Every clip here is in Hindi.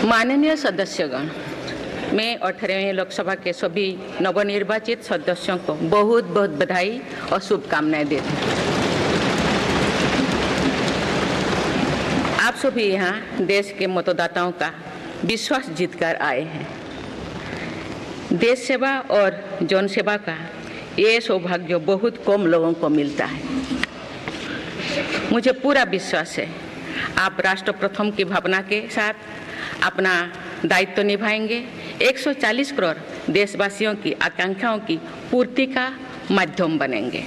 माननीय सदस्यगण, मैं 18वें लोकसभा के सभी नवनिर्वाचित सदस्यों को बहुत बहुत बधाई और शुभकामनाएं देती हूँ। आप सभी यहाँ देश के मतदाताओं का विश्वास जीतकर आए हैं। देश सेवा और जन सेवा का ये सौभाग्य बहुत कम लोगों को मिलता है। मुझे पूरा विश्वास है आप राष्ट्र प्रथम की भावना के साथ अपना दायित्व निभाएंगे, 140 करोड़ देशवासियों की आकांक्षाओं की पूर्ति का माध्यम बनेंगे।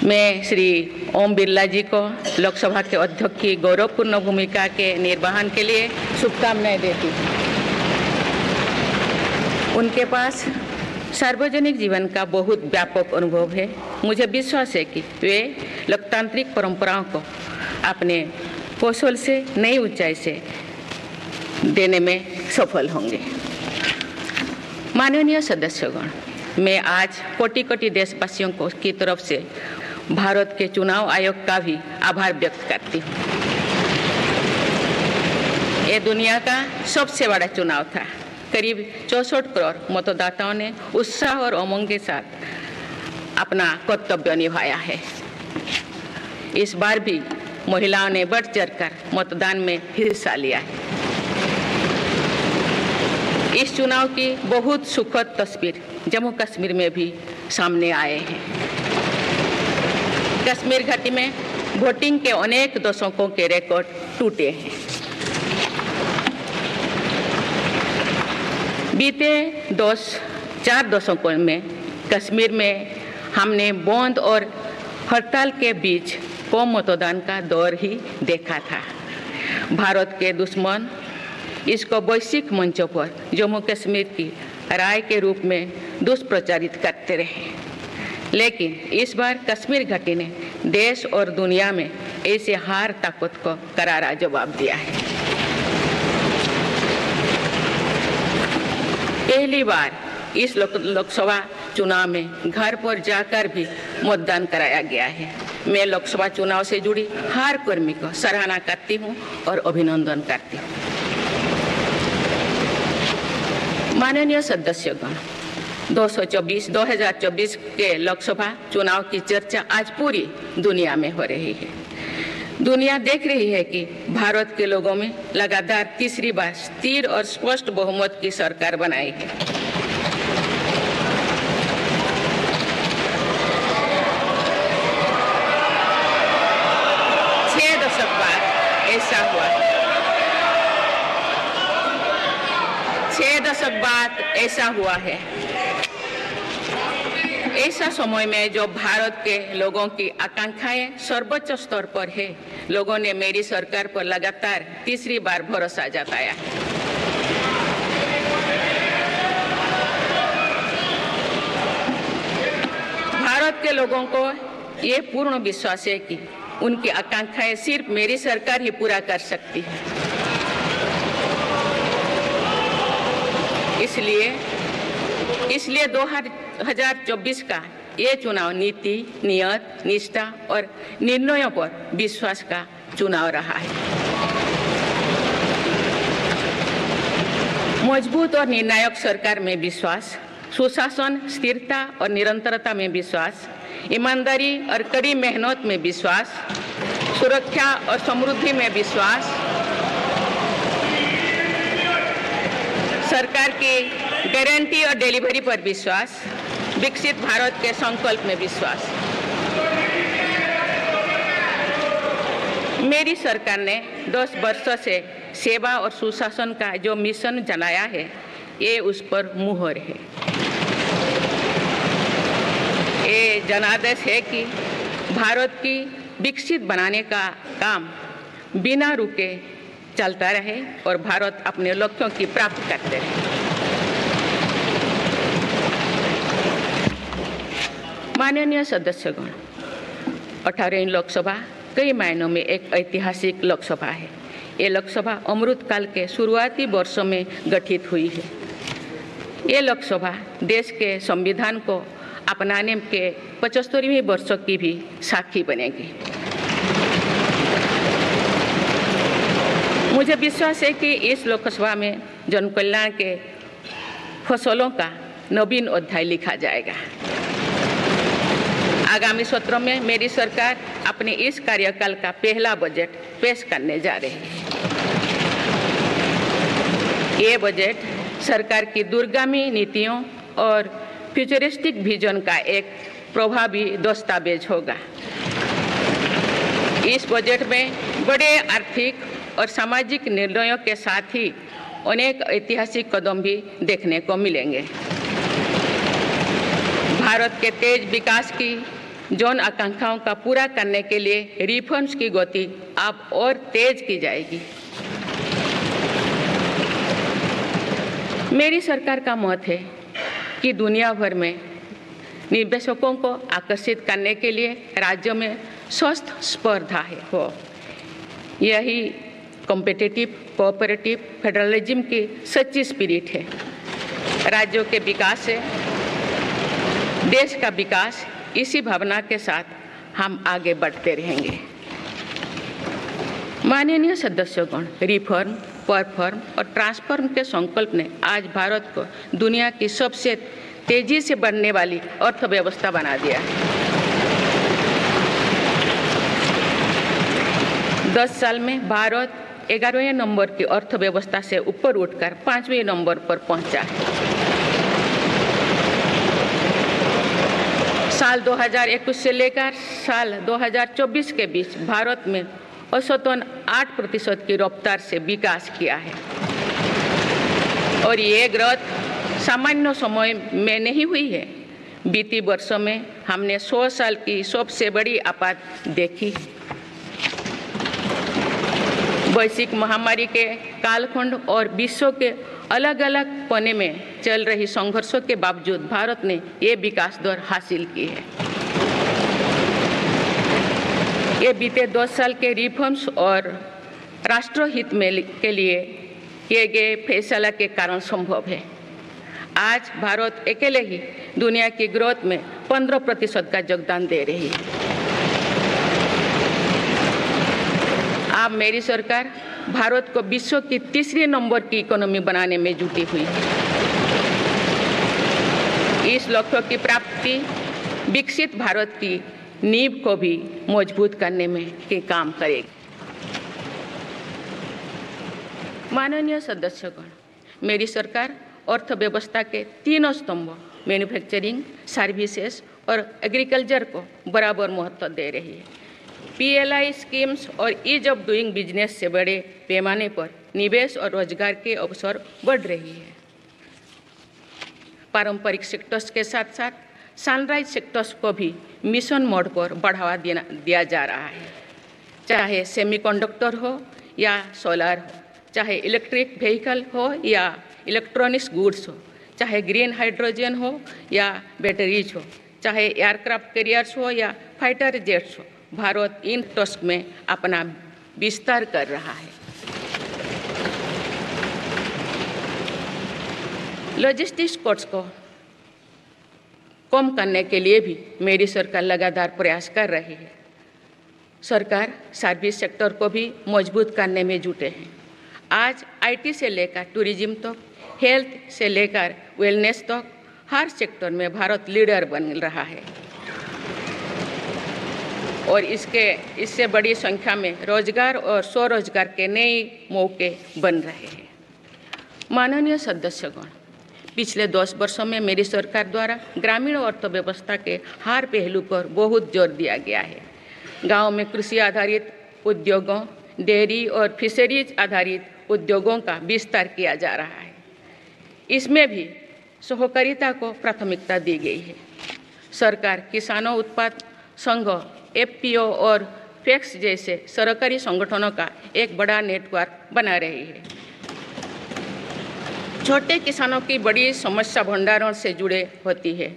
मैं श्री ओम बिरला जी को लोकसभा के अध्यक्ष की गौरवपूर्ण भूमिका के निर्वहन के लिए शुभकामनाएं देती हूँ। उनके पास सार्वजनिक जीवन का बहुत व्यापक अनुभव है। मुझे विश्वास है कि वे लोकतांत्रिक परंपराओं को अपने कौशल से नई ऊंचाई से देने में सफल होंगे। माननीय सदस्यगण, मैं आज कोटि कोटि देशवासियों को की तरफ से भारत के चुनाव आयोग का भी आभार व्यक्त करती हूँ। ये दुनिया का सबसे बड़ा चुनाव था। करीब 64 करोड़ मतदाताओं ने उत्साह और उमंग के साथ अपना कर्तव्य निभाया है। इस बार भी महिलाओं ने बढ़ चढ़कर मतदान में हिस्सा लिया है। इस चुनाव की बहुत सुखद तस्वीर जम्मू कश्मीर में भी सामने आए हैं। कश्मीर घाटी में वोटिंग के अनेक दशकों के रिकॉर्ड टूटे हैं। बीते 4 दशकों में कश्मीर में हमने बंद और हड़ताल के बीच कम मतदान का दौर ही देखा था। भारत के दुश्मन इसको वैश्विक मंचों पर जम्मू कश्मीर की राय के रूप में दुष्प्रचारित करते रहे, लेकिन इस बार कश्मीर घाटी ने देश और दुनिया में ऐसे हार ताकत को करारा जवाब दिया है। पहली बार इस लोकसभा चुनाव में घर पर जाकर भी मतदान कराया गया है। मैं लोकसभा चुनाव से जुड़ी हर कर्मी को सराहना करती हूं और अभिनंदन करती हूं। माननीय सदस्यगण, 2024 के लोकसभा चुनाव की चर्चा आज पूरी दुनिया में हो रही है। दुनिया देख रही है कि भारत के लोगों में लगातार तीसरी बार स्थिर और स्पष्ट बहुमत की सरकार बनाई है। छह दशक बाद ऐसा हुआ है। ऐसा समय में जो भारत के लोगों की आकांक्षाएं सर्वोच्च स्तर पर है, लोगों ने मेरी सरकार पर लगातार तीसरी बार भरोसा जताया है। भारत के लोगों को ये पूर्ण विश्वास है कि उनकी आकांक्षाएं सिर्फ मेरी सरकार ही पूरा कर सकती है। इसलिए 2024 का ये चुनाव नीति, नियत, निष्ठा और निर्णयों पर विश्वास का चुनाव रहा है। मजबूत और निर्णायक सरकार में विश्वास, सुशासन, स्थिरता और निरंतरता में विश्वास, ईमानदारी और कड़ी मेहनत में विश्वास, सुरक्षा और समृद्धि में विश्वास, सरकार की गारंटी और डिलीवरी पर विश्वास, विकसित भारत के संकल्प में विश्वास। मेरी सरकार ने 10 वर्षों से सेवा और सुशासन का जो मिशन जनाया है, ये उस पर मुहर है। ये जनादेश है कि भारत की विकसित बनाने का काम बिना रुके चलता रहे और भारत अपने लक्ष्यों की प्राप्ति करते रहे। माननीय सदस्यगण, 18वीं लोकसभा कई मायनों में एक ऐतिहासिक लोकसभा है। ये लोकसभा अमृतकाल के शुरुआती वर्षों में गठित हुई है। ये लोकसभा देश के संविधान को अपनाने के 75वें वर्षों की भी साक्षी बनेगी। मुझे विश्वास है कि इस लोकसभा में जन कल्याण के फसलों का नवीन अध्याय लिखा जाएगा। आगामी सत्र में मेरी सरकार अपने इस कार्यकाल का पहला बजट पेश करने जा रही है। ये बजट सरकार की दूरगामी नीतियों और फ्यूचरिस्टिक विजन का एक प्रभावी दस्तावेज होगा। इस बजट में बड़े आर्थिक और सामाजिक निर्णयों के साथ ही अनेक ऐतिहासिक कदम भी देखने को मिलेंगे। भारत के तेज विकास की जन आकांक्षाओं का पूरा करने के लिए रिफॉर्म्स की गति अब और तेज की जाएगी। मेरी सरकार का मत है कि दुनिया भर में निवेशकों को आकर्षित करने के लिए राज्यों में स्वस्थ स्पर्धा हो। यही कॉम्पिटिटिव कोऑपरेटिव फेडरलिज्म की सच्ची स्पिरिट है। राज्यों के विकास से देश का विकास, इसी भावना के साथ हम आगे बढ़ते रहेंगे। माननीय सदस्यगण, रिफॉर्म, परफॉर्म और ट्रांसफॉर्म के संकल्प ने आज भारत को दुनिया की सबसे तेजी से बढ़ने वाली अर्थव्यवस्था बना दिया है। 10 साल में भारत 11वें नंबर की अर्थव्यवस्था से ऊपर उठकर 5वें नंबर पर पहुंचा है। साल 2021 से लेकर साल 2024 के बीच भारत में औसतन 8% की रफ्तार से विकास किया है और ये ग्रोथ सामान्य समय में नहीं हुई है। बीती वर्षों में हमने 100 साल की सबसे बड़ी आपात देखी। वैश्विक महामारी के कालखंड और विश्व के अलग अलग कोने में चल रही संघर्षों के बावजूद भारत ने ये विकास दर हासिल की है। ये बीते 10 साल के रिफॉर्म्स और राष्ट्रहित में के लिए किए गए फैसला के कारण संभव है। आज भारत अकेले ही दुनिया की ग्रोथ में 15% का योगदान दे रही है। अब मेरी सरकार भारत को विश्व की तीसरे नंबर की इकोनॉमी बनाने में जुटी हुई है। इस लक्ष्य की प्राप्ति विकसित भारत की नींव को भी मजबूत करने में काम करेगी। माननीय सदस्यगण, मेरी सरकार अर्थव्यवस्था के तीनों स्तंभों मैन्युफैक्चरिंग, सर्विसेज और एग्रीकल्चर को बराबर महत्व दे रही है। PLI स्कीम्स और ईज ऑफ डूइंग बिजनेस से बड़े पैमाने पर निवेश और रोजगार के अवसर बढ़ रही है। पारंपरिक सेक्टर्स के साथ साथ सनराइज सेक्टर्स को भी मिशन मोड पर बढ़ावा दिया जा रहा है। चाहे सेमीकंडक्टर हो या सोलर हो, चाहे इलेक्ट्रिक व्हीकल हो या इलेक्ट्रॉनिक्स गुड्स हो, चाहे ग्रीन हाइड्रोजन हो या बैटरीज हो, चाहे एयरक्राफ्ट कैरियर्स हो या फाइटर जेट्स हो, भारत इन टस्क में अपना विस्तार कर रहा है। लॉजिस्टिक्स कॉस्ट को कम करने के लिए भी मेरी सरकार लगातार प्रयास कर रही है। सरकार सर्विस सेक्टर को भी मजबूत करने में जुटे हैं। आज IT से लेकर टूरिज्म तक, हेल्थ से लेकर वेलनेस तक हर सेक्टर में भारत लीडर बन रहा है और इससे बड़ी संख्या में रोजगार और स्वरोजगार के नए मौके बन रहे हैं। माननीय सदस्यगण, पिछले 10 वर्षों में मेरी सरकार द्वारा ग्रामीण अर्थव्यवस्था के हर पहलू पर बहुत जोर दिया गया है। गांव में कृषि आधारित उद्योगों, डेयरी और फिशरीज आधारित उद्योगों का विस्तार किया जा रहा है। इसमें भी सहकारिता को प्राथमिकता दी गई है। सरकार किसानों उत्पाद संघ, FPO और FACTS जैसे सरकारी संगठनों का एक बड़ा नेटवर्क बना रही है। छोटे किसानों की बड़ी समस्या भंडारण से जुड़े होती है,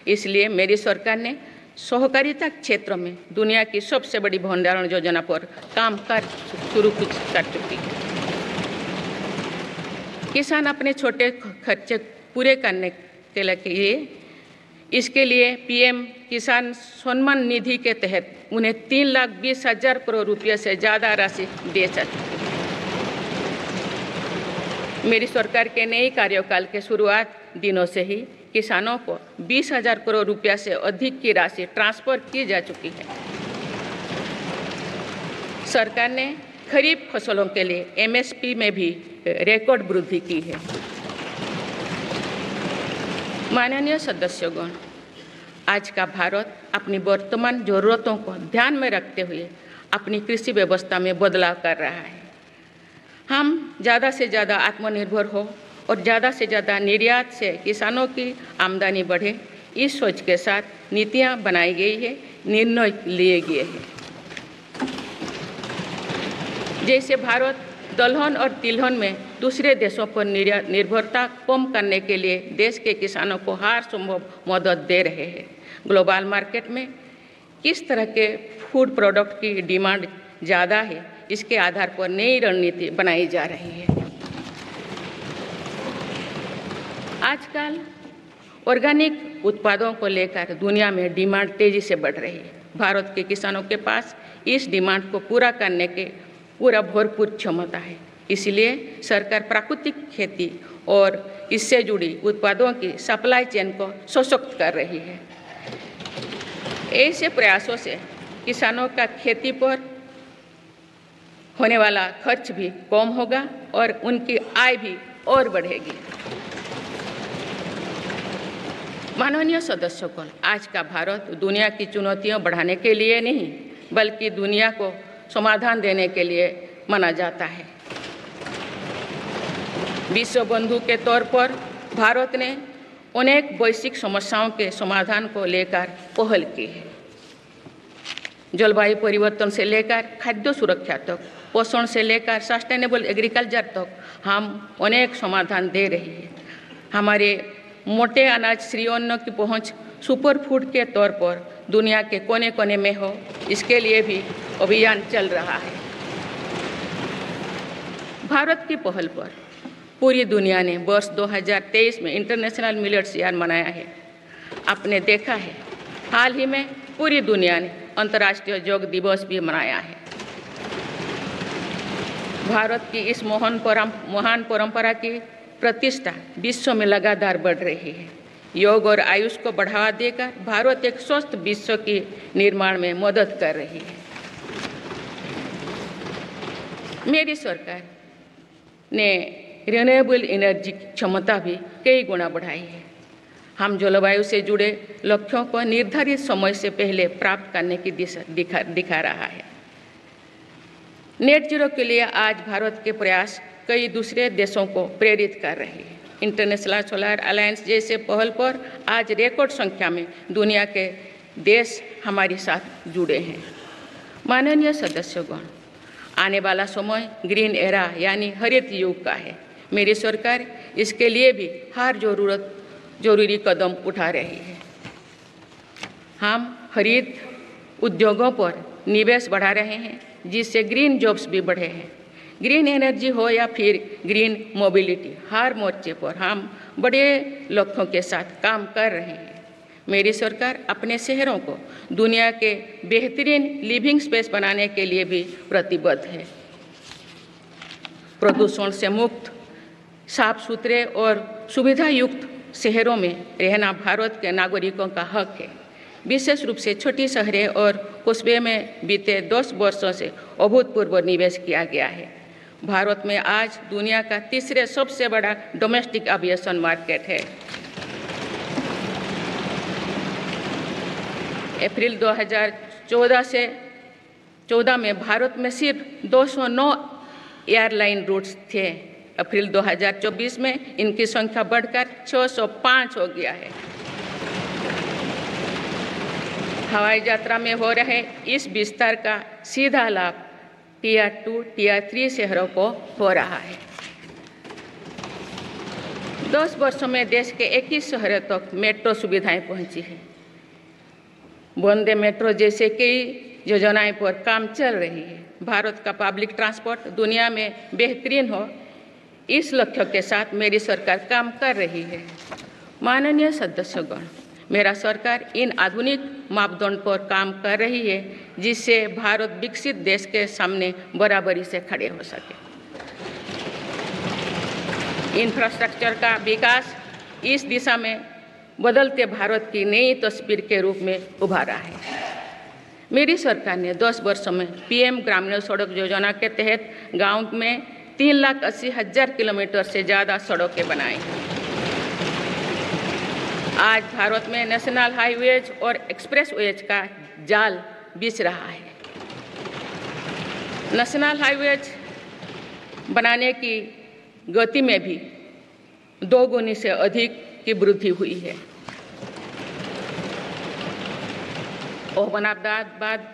इसलिए मेरी सरकार ने सहकारिता क्षेत्र में दुनिया की सबसे बड़ी भंडारण योजना पर काम शुरू कर चुकी है। किसान अपने छोटे खर्चे पूरे करने के लिए इसके लिए PM किसान सम्मान निधि के तहत उन्हें 3,20,000 करोड़ रुपये से ज़्यादा राशि दे सकते हैं। मेरी सरकार के नए कार्यकाल के शुरुआत दिनों से ही किसानों को 20,000 करोड़ रुपया से अधिक की राशि ट्रांसफर की जा चुकी है। सरकार ने खरीफ फसलों के लिए एमएसपी में भी रिकॉर्ड वृद्धि की है। माननीय सदस्यगण, आज का भारत अपनी वर्तमान जरूरतों को ध्यान में रखते हुए अपनी कृषि व्यवस्था में बदलाव कर रहा है। हम ज़्यादा से ज़्यादा आत्मनिर्भर हो और ज़्यादा से ज़्यादा निर्यात से किसानों की आमदनी बढ़े, इस सोच के साथ नीतियाँ बनाई गई है, निर्णय लिए गए हैं। जैसे भारत दलहन और तिलहन में दूसरे देशों पर निर्भरता कम करने के लिए देश के किसानों को हर संभव मदद दे रहे हैं। ग्लोबल मार्केट में किस तरह के फूड प्रोडक्ट की डिमांड ज़्यादा है, इसके आधार पर नई रणनीति बनाई जा रही है। आजकल ऑर्गेनिक उत्पादों को लेकर दुनिया में डिमांड तेजी से बढ़ रही है। भारत के किसानों के पास इस डिमांड को पूरा करने के पूरा भरपूर क्षमता है। इसलिए सरकार प्राकृतिक खेती और इससे जुड़ी उत्पादों की सप्लाई चेन को सशक्त कर रही है। ऐसे प्रयासों से किसानों का खेती पर होने वाला खर्च भी कम होगा और उनकी आय भी और बढ़ेगी। माननीय सदस्यगण, आज का भारत दुनिया की चुनौतियां बढ़ाने के लिए नहीं बल्कि दुनिया को समाधान देने के लिए माना जाता है। विश्व बंधु के तौर पर भारत ने अनेक वैश्विक समस्याओं के समाधान को लेकर पहल की है। जलवायु परिवर्तन से लेकर खाद्य सुरक्षा तक, पोषण से लेकर सस्टेनेबल एग्रीकल्चर तक हम अनेक समाधान दे रही है। हमारे मोटे अनाज श्री अन्न की पहुंच सुपर फूड के तौर पर दुनिया के कोने कोने में हो, इसके लिए भी अभियान चल रहा है। भारत की पहल पर पूरी दुनिया ने वर्ष 2023 में इंटरनेशनल मिलेट्स ईयर मनाया है। आपने देखा है, हाल ही में पूरी दुनिया ने अंतर्राष्ट्रीय योग दिवस भी मनाया है। भारत की इस महान परंपरा की प्रतिष्ठा विश्व में लगातार बढ़ रही है। योग और आयुष को बढ़ावा देकर भारत एक स्वस्थ विश्व के निर्माण में मदद कर रही है। मेरी सरकार ने रिन्यूएबल एनर्जी की क्षमता भी कई गुना बढ़ाई है। हम जलवायु से जुड़े लक्ष्यों को निर्धारित समय से पहले प्राप्त करने की दिशा दिखा रहा है। नेट जीरो के लिए आज भारत के प्रयास कई दूसरे देशों को प्रेरित कर रहे हैं। इंटरनेशनल सोलर अलायंस जैसे पहल पर आज रिकॉर्ड संख्या में दुनिया के देश हमारे साथ जुड़े हैं। माननीय सदस्यगण, आने वाला समय ग्रीन एरा यानी हरित युग का है। मेरी सरकार इसके लिए भी हर जरूरी कदम उठा रही है। हम हरित उद्योगों पर निवेश बढ़ा रहे हैं, जिससे ग्रीन जॉब्स भी बढ़े हैं। ग्रीन एनर्जी हो या फिर ग्रीन मोबिलिटी, हर मोर्चे पर हम बड़े लक्ष्यों के साथ काम कर रहे हैं। मेरी सरकार अपने शहरों को दुनिया के बेहतरीन लिविंग स्पेस बनाने के लिए भी प्रतिबद्ध है। प्रदूषण से मुक्त, साफ सुथरे और सुविधा युक्त शहरों में रहना भारत के नागरिकों का हक है। विशेष रूप से छोटी शहरें और कस्बे में बीते 10 वर्षों से अभूतपूर्व निवेश किया गया है। भारत में आज दुनिया का तीसरे सबसे बड़ा डोमेस्टिक एविएशन मार्केट है। अप्रैल 2014 में भारत में सिर्फ 209 एयरलाइन रूट्स थे। अप्रैल 2024 में इनकी संख्या बढ़कर 605 हो गया है। हवाई यात्रा में हो रहे इस विस्तार का सीधा लाभ टियर 2, टियर 3 शहरों को हो रहा है। 10 वर्षों में देश के 21 शहरों तक मेट्रो सुविधाएं पहुंची है। वंदे मेट्रो जैसे कई योजनाएं पर काम चल रही है। भारत का पब्लिक ट्रांसपोर्ट दुनिया में बेहतरीन हो, इस लक्ष्य के साथ मेरी सरकार काम कर रही है। माननीय सदस्यगण, मेरा सरकार इन आधुनिक मापदंड पर काम कर रही है, जिससे भारत विकसित देश के सामने बराबरी से खड़े हो सके। इंफ्रास्ट्रक्चर का विकास इस दिशा में बदलते भारत की नई तस्वीर के रूप में उभारा है। मेरी सरकार ने 10 वर्षों में पीएम ग्रामीण सड़क योजना के तहत गांव में 3,80,000 किलोमीटर से ज़्यादा सड़कें बनाई। आज भारत में नेशनल हाईवेज और एक्सप्रेसवेज का जाल बिछ रहा है। नेशनल हाईवेज बनाने की गति में भी 2 गुनी से अधिक की वृद्धि हुई है। अहमदाबाद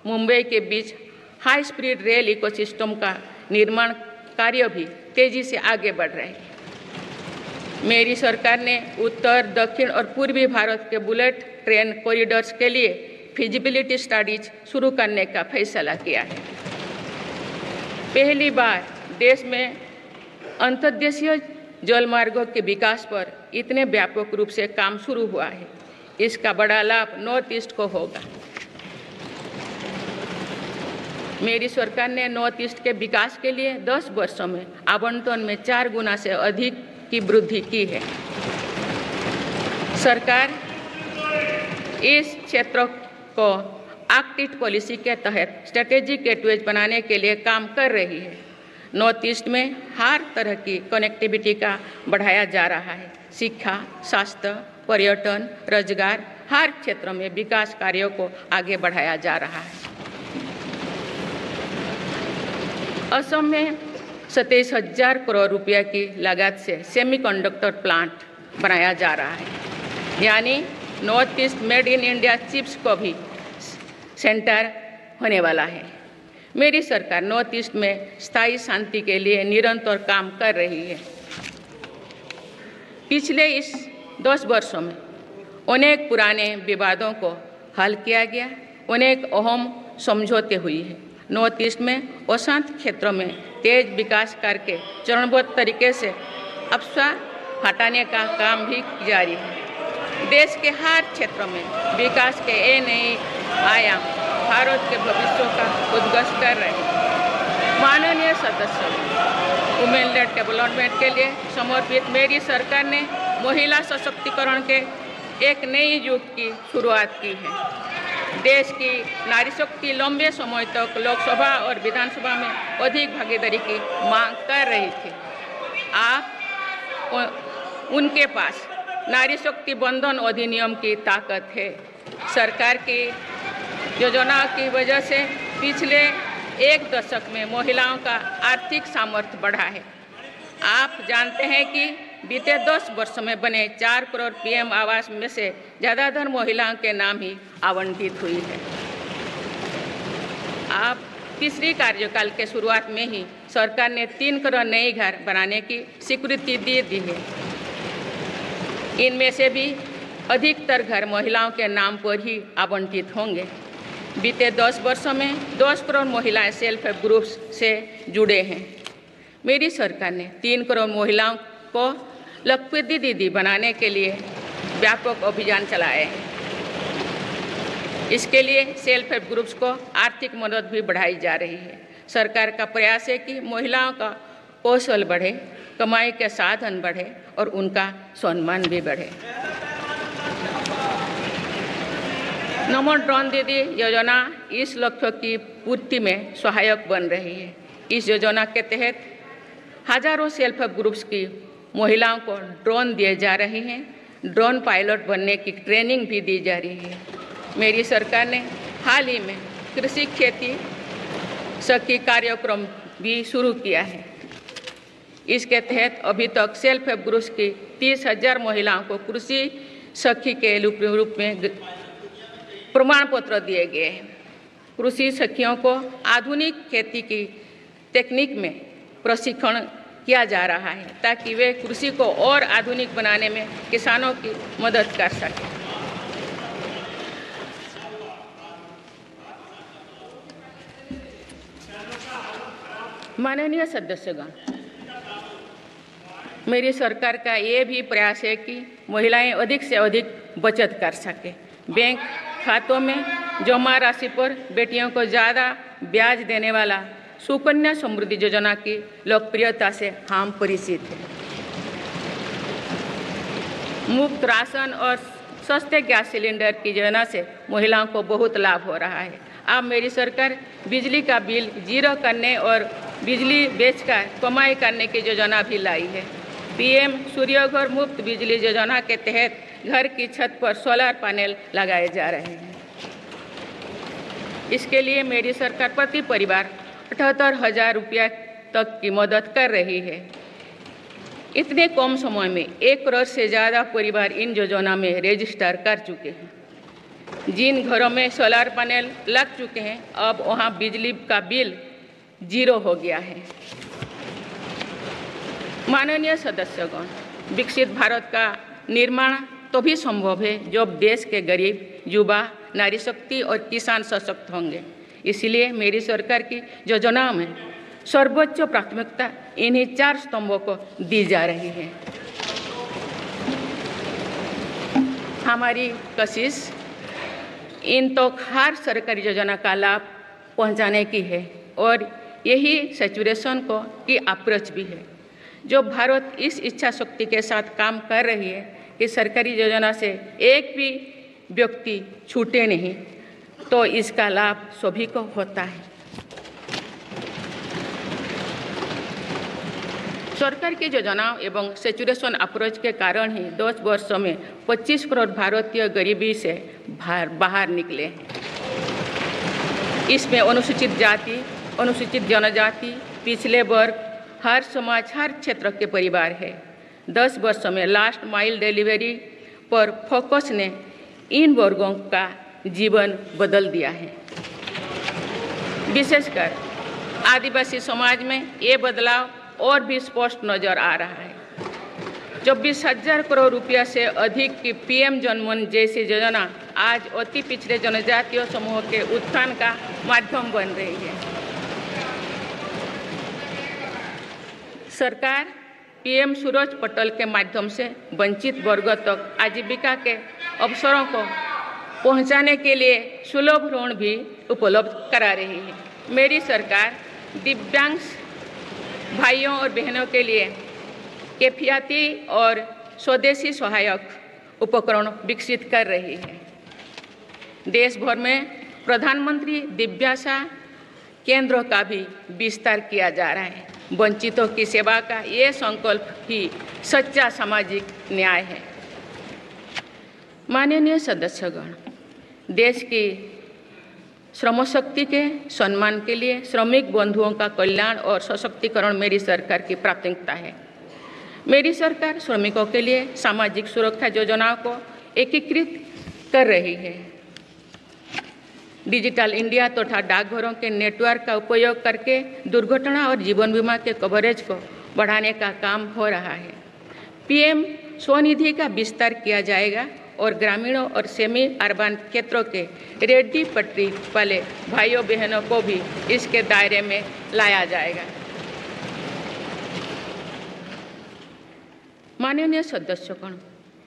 मुंबई के बीच हाई स्पीड रेल इकोसिस्टम का निर्माण कार्य भी तेजी से आगे बढ़ रहे हैं। मेरी सरकार ने उत्तर, दक्षिण और पूर्वी भारत के बुलेट ट्रेन कॉरिडोर्स के लिए फिजिबिलिटी स्टडीज शुरू करने का फैसला किया है। पहली बार देश में अंतर्देशीय जलमार्गों के विकास पर इतने व्यापक रूप से काम शुरू हुआ है। इसका बड़ा लाभ नॉर्थ ईस्ट को होगा। मेरी सरकार ने नॉर्थ ईस्ट के विकास के लिए 10 वर्षों में आवंटन में 4 गुना से अधिक की वृद्धि की है। सरकार इस क्षेत्र को एक्ट ईस्ट पॉलिसी के तहत स्ट्रेटेजिक गेटवेज बनाने के लिए काम कर रही है। नॉर्थ ईस्ट में हर तरह की कनेक्टिविटी का बढ़ाया जा रहा है। शिक्षा, स्वास्थ्य, पर्यटन, रोजगार, हर क्षेत्र में विकास कार्यों को आगे बढ़ाया जा रहा है। असम में 27,000 करोड़ रुपया की लागत से सेमीकंडक्टर प्लांट बनाया जा रहा है। यानी north east made in India chips को भी सेंटर होने वाला है। मेरी सरकार नॉर्थ ईस्ट में स्थायी शांति के लिए निरंतर काम कर रही है। पिछले इस 10 वर्षों में अनेक पुराने विवादों को हल किया गया, अनेक अहम समझौते हुए हैं। नॉर्थ ईस्ट में अशांत क्षेत्रों में तेज विकास करके चरणबद्ध तरीके से अफवाह हटाने का काम भी जारी है। देश के हर क्षेत्रों में विकास के ये नए आयाम भारत के भविष्य का उद्घोष कर रहे हैं। माननीय सदस्य, वुमेन लेड डेवलपमेंट के लिए समर्पित मेरी सरकार ने महिला सशक्तिकरण के एक नई युग की शुरुआत की है। देश की नारी शक्ति लंबे समय तक लोकसभा और विधानसभा में अधिक भागीदारी की मांग कर रही थी। आप उनके पास नारी शक्ति बंधन अधिनियम की ताकत है। सरकार की योजनाओं की वजह से पिछले 1 दशक में महिलाओं का आर्थिक सामर्थ्य बढ़ा है। आप जानते हैं कि बीते 10 वर्षों में बने 4 करोड़ पीएम आवास में से ज़्यादातर महिलाओं के नाम ही आवंटित हुई है। आप तीसरी कार्यकाल के शुरुआत में ही सरकार ने 3 करोड़ नए घर बनाने की स्वीकृति दे दी है। इनमें से भी अधिकतर घर महिलाओं के नाम पर ही आवंटित होंगे। बीते 10 वर्षों में 10 करोड़ महिलाएं सेल्फ हेल्प ग्रुप्स से जुड़े हैं। मेरी सरकार ने 3 करोड़ महिलाओं को लखपति दीदी बनाने के लिए व्यापक अभियान चलाए हैं। इसके लिए सेल्फ हेल्प ग्रुप्स को आर्थिक मदद भी बढ़ाई जा रही है। सरकार का प्रयास है कि महिलाओं का कौशल बढ़े, कमाई के साधन बढ़े और उनका सम्मान भी बढ़े। नमो ड्रोन दीदी योजना इस लक्ष्य की पूर्ति में सहायक बन रही है। इस योजना के तहत हजारों सेल्फ हेल्प ग्रुप्स की महिलाओं को ड्रोन दिए जा रहे हैं। ड्रोन पायलट बनने की ट्रेनिंग भी दी जा रही है। मेरी सरकार ने हाल ही में कृषि खेती सखी कार्यक्रम भी शुरू किया है। इसके तहत अभी तक सेल्फ हेल्प ग्रुप्स की 30,000 महिलाओं को कृषि सखी के रूप में प्रमाण पत्र दिए गए हैं। कृषि सखियों को आधुनिक खेती की तकनीक में प्रशिक्षण किया जा रहा है ताकि वे कृषि को और आधुनिक बनाने में किसानों की मदद कर सकें। माननीय सदस्यगण, मेरी सरकार का ये भी प्रयास है कि महिलाएं अधिक से अधिक बचत कर सकें। बैंक खातों में जमा राशि पर बेटियों को ज़्यादा ब्याज देने वाला सुकन्या समृद्धि योजना की लोकप्रियता से हम परिचित हैं। मुफ्त राशन और सस्ते गैस सिलेंडर की योजना से महिलाओं को बहुत लाभ हो रहा है। अब मेरी सरकार बिजली का बिल जीरो करने और बिजली बेचकर कमाई करने की योजना भी लाई है। पीएम सूर्यघर मुफ्त बिजली योजना के तहत घर की छत पर सोलर पैनल लगाए जा रहे हैं। इसके लिए मेरी सरकार प्रति परिवार 78,000 रुपया तक की मदद कर रही है। इतने कम समय में 1 करोड़ से ज़्यादा परिवार इन योजना में रजिस्टर कर चुके हैं। जिन घरों में सोलर पैनल लग चुके हैं, अब वहां बिजली का बिल जीरो हो गया है। माननीय सदस्यगण, विकसित भारत का निर्माण तभी संभव है जब देश के गरीब, युवा, नारी शक्ति और किसान सशक्त होंगे। इसलिए मेरी सरकार की योजनाओं में सर्वोच्च प्राथमिकता इन्हीं 4 स्तंभों को दी जा रही है। हमारी कोशिश इन तो हर सरकारी योजना का लाभ पहुंचाने की है और यही सैचुरेशन को की अप्रोच भी है। जो भारत इस इच्छा शक्ति के साथ काम कर रही है कि सरकारी योजना से एक भी व्यक्ति छूटे नहीं, तो इसका लाभ सभी को होता है। सरकार की योजनाओं एवं सैचुरेशन अप्रोच के कारण ही 10 वर्षों में 25 करोड़ भारतीय गरीबी से बाहर निकले हैं। इसमें अनुसूचित जाति, अनुसूचित जनजाति, पिछले वर्ग, हर समाज, हर क्षेत्र के परिवार है। 10 वर्षों में लास्ट माइल डिलीवरी पर फोकस ने इन वर्गों का जीवन बदल दिया है। विशेषकर आदिवासी समाज में ये बदलाव और भी स्पष्ट नजर आ रहा है। 24,000 करोड़ रुपया से अधिक की पीएम जनमन जैसी योजना आज अति पिछड़े जनजातीय समूह के उत्थान का माध्यम बन रही है। सरकार पीएम सूरज पटल के माध्यम से वंचित वर्गों तक आजीविका के अवसरों को पहुंचाने के लिए सुलभ ऋण भी उपलब्ध करा रही है। मेरी सरकार दिव्यांग भाइयों और बहनों के लिए किफायती और स्वदेशी सहायक उपकरण विकसित कर रही है। देश भर में प्रधानमंत्री दिव्याशा केंद्रों का भी विस्तार किया जा रहा है। वंचितों की सेवा का ये संकल्प ही सच्चा सामाजिक न्याय है। माननीय सदस्यगण, देश की श्रम शक्ति के सम्मान के लिए श्रमिक बंधुओं का कल्याण और सशक्तिकरण मेरी सरकार की प्राथमिकता है। मेरी सरकार श्रमिकों के लिए सामाजिक सुरक्षा योजनाओं को एकीकृत कर रही है। डिजिटल इंडिया तथा डाकघरों के नेटवर्क का उपयोग करके दुर्घटना और जीवन बीमा के कवरेज को बढ़ाने का काम हो रहा है। पीएम स्वनिधि का विस्तार किया जाएगा और ग्रामीणों और सेमी अर्बन क्षेत्रों के रेहड़ी पटरी वाले भाइयों बहनों को भी इसके दायरे में लाया जाएगा। माननीय सदस्यगण,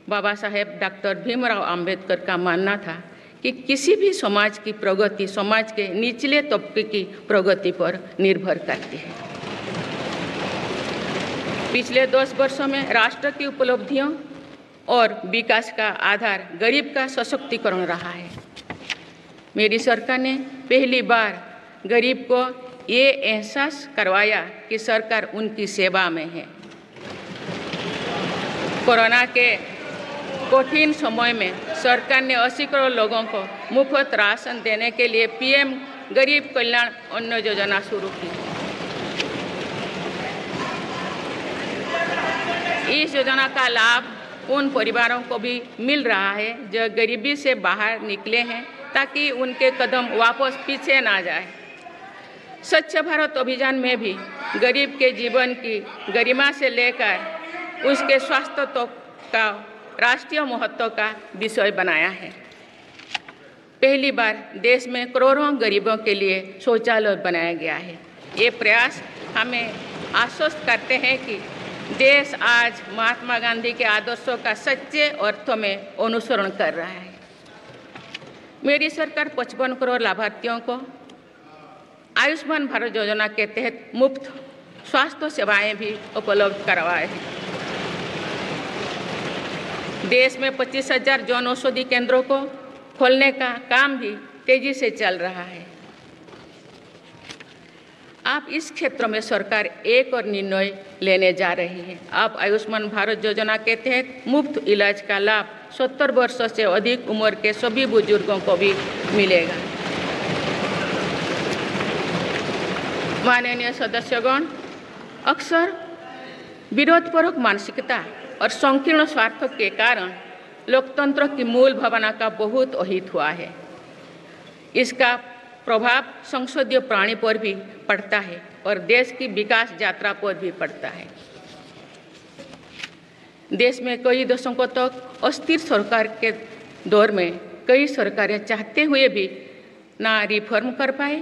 बाबा साहेब डॉक्टर भीमराव अंबेडकर का मानना था कि किसी भी समाज की प्रगति समाज के निचले तबके की प्रगति पर निर्भर करती है। पिछले 10 वर्षों में राष्ट्र की उपलब्धियों और विकास का आधार गरीब का सशक्तिकरण रहा है। मेरी सरकार ने पहली बार गरीब को ये एहसास करवाया कि सरकार उनकी सेवा में है। कोरोना के कठिन समय में सरकार ने 80 करोड़ लोगों को मुफ्त राशन देने के लिए पीएम गरीब कल्याण अन्न योजना शुरू की। इस योजना का लाभ उन परिवारों को भी मिल रहा है जो गरीबी से बाहर निकले हैं, ताकि उनके कदम वापस पीछे ना जाए। स्वच्छ भारत अभियान में भी गरीब के जीवन की गरिमा से लेकर उसके स्वास्थ्य तक का राष्ट्रीय महत्व का विषय बनाया है। पहली बार देश में करोड़ों गरीबों के लिए शौचालय बनाया गया है। ये प्रयास हमें आश्वस्त करते हैं कि देश आज महात्मा गांधी के आदर्शों का सच्चे अर्थों में अनुसरण कर रहा है। मेरी सरकार 55 करोड़ लाभार्थियों को आयुष्मान भारत योजना के तहत मुफ्त स्वास्थ्य सेवाएं भी उपलब्ध करवाए हैं। देश में 25,000 जन औषधि केंद्रों को खोलने का काम भी तेजी से चल रहा है। आप इस क्षेत्र में सरकार एक और निर्णय लेने जा रही है। आप आयुष्मान भारत योजना के तहत मुफ्त इलाज का लाभ 70 वर्ष से अधिक उम्र के सभी बुजुर्गों को भी मिलेगा। माननीय सदस्यगण, अक्सर विरोधपूर्वक मानसिकता और संकीर्ण स्वार्थों के कारण लोकतंत्र की मूल भावना का बहुत अहित हुआ है। इसका प्रभाव संसदीय प्रणाली पर भी पड़ता है और देश की विकास यात्रा पर भी पड़ता है। देश में कई दशकों तक अस्थिर सरकार के दौर में कई सरकारें चाहते हुए भी ना रिफॉर्म कर पाए